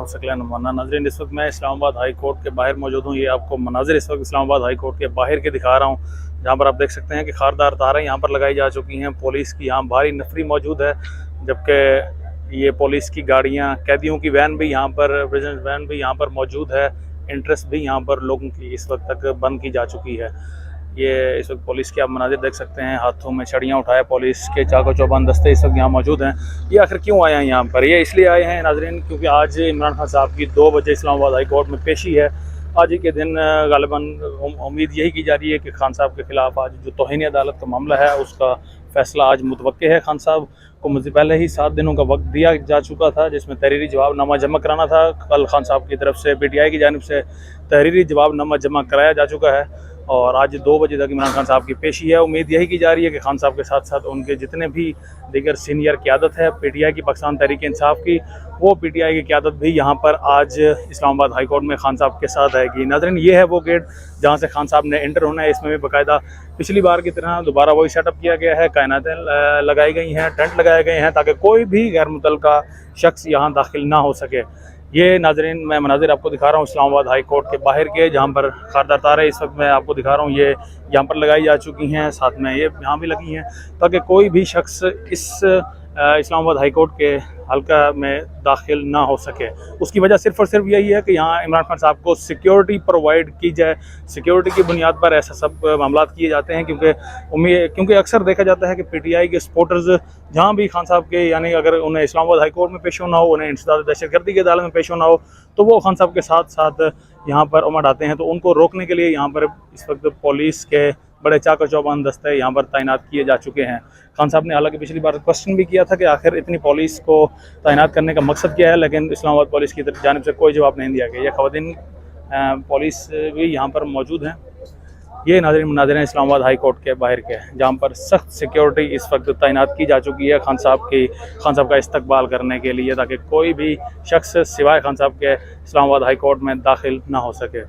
सकलानुमाना नाज़रीन, इस वक्त मैं इस्लामाबाद हाई कोर्ट के बाहर मौजूद हूँ। ये आपको मनाजिर इस वक्त इस्लामाबाद हाई कोर्ट के बाहर के दिखा रहा हूँ, जहाँ पर आप देख सकते हैं कि खारदार तारें यहाँ पर लगाई जा चुकी हैं। पुलिस की यहाँ भारी नफरी मौजूद है, जबकि ये पुलिस की गाड़ियाँ, कैदियों की वैन भी यहाँ पर, प्रिजन वैन भी यहाँ पर मौजूद है। इंटरेस्ट भी यहाँ पर लोगों की इस वक्त तक बंद की जा चुकी है। ये इस वक्त पुलिस के आप मनाजिर देख सकते हैं, हाथों में छड़ियाँ उठाए पुलिस के चाको चौबंद दस्ते इस वक्त यहाँ मौजूद हैं। ये आखिर क्यों आए हैं यहाँ पर? ये इसलिए आए हैं नाज़रीन क्योंकि आज इमरान खान साहब की 2 बजे इस्लामाबाद हाई कोर्ट में पेशी है। आज ही के दिन गालिबन उम्मीद यही की जा रही है कि खान साहब के ख़िलाफ़ आज जो तौहीन अदालत का मामला है उसका फ़ैसला आज मुतवक्के है। खान साहब को मुझे पहले ही 7 दिनों का वक्त दिया जा चुका था, जिसमें तहरीरी जवाबनामा जमा कराना था। कल खान साहब की तरफ से PTI की जानिब से तहरीरी जवाबनामा जमा कराया जा चुका है और आज 2 बजे तक इमरान खान साहब की पेशी है। उम्मीद यही की जा रही है कि खान साहब के साथ साथ उनके जितने भी दीगर सीनियर क़यादत है PTI की, पाकिस्तान तहरीक इंसाफ की, वो PTI की क़यादत भी यहाँ पर आज इस्लामाबाद हाई कोर्ट में खान साहब के साथ आएगी। नाज़रीन, ये है वो गेट जहाँ से खान साहब ने एंटर होना है। इसमें भी बाकायदा पिछली बार की तरह दोबारा वही सेटअप किया गया है, कायनातें लगाई गई हैं, टेंट लगाए गए हैं ताकि कोई भी गैर मुतल्लका शख्स यहाँ दाखिल ना हो सके। ये नाज़रीन मैं मनाजिर आपको दिखा रहा हूँ इस्लामाबाद हाई कोर्ट के बाहर के, जहाँ पर खारदार तारें इस वक्त मैं आपको दिखा रहा हूँ, ये यहाँ पर लगाई जा चुकी हैं, साथ में ये यहाँ भी लगी हैं ताकि कोई भी शख्स इस इस्लामाबाद हाई कोर्ट के हल्का में दाखिल ना हो सके। उसकी वजह सिर्फ़ और सिर्फ यही है कि यहाँ इमरान खान साहब को सिक्योरिटी प्रोवाइड की जाए। सिक्योरिटी की बुनियाद पर ऐसा सब मामला किए जाते हैं क्योंकि अक्सर देखा जाता है कि PTI के सपोर्टर्स जहाँ भी खान साहब के, यानी अगर उन्हें इस्लामाबाद हाई कोर्ट में पेश होना हो, उन्हें इंसदाद दहशतगर्दी की अदालत में पेश होना हो, तो वो खान साहब के साथ साथ यहाँ पर उमड़ आते हैं। तो उनको रोकने के लिए यहाँ पर इस वक्त पुलिस के बड़े चाको चौबंद दस्ते यहाँ पर तैनात किए जा चुके हैं। खान साहब ने हालांकि पिछली बार क्वेश्चन भी किया था कि आखिर इतनी पुलिस को तैनात करने का मकसद क्या है, लेकिन इस्लामाबाद पुलिस की जानिब से कोई जवाब नहीं दिया गया। यह ख़वातीन पुलिस भी यहाँ पर मौजूद हैं। ये नाज़रीन मनाज़िर हैं इस्लामाबाद हाई कोर्ट के बाहर के, जहाँ पर सख्त सिक्योरिटी इस वक्त तैनात की जा चुकी है खान साहब का इस्तकबाल करने के लिए, ताकि कोई भी शख्स सिवाय खान साहब के इस्लामाबाद हाई कोर्ट में दाखिल ना हो सके।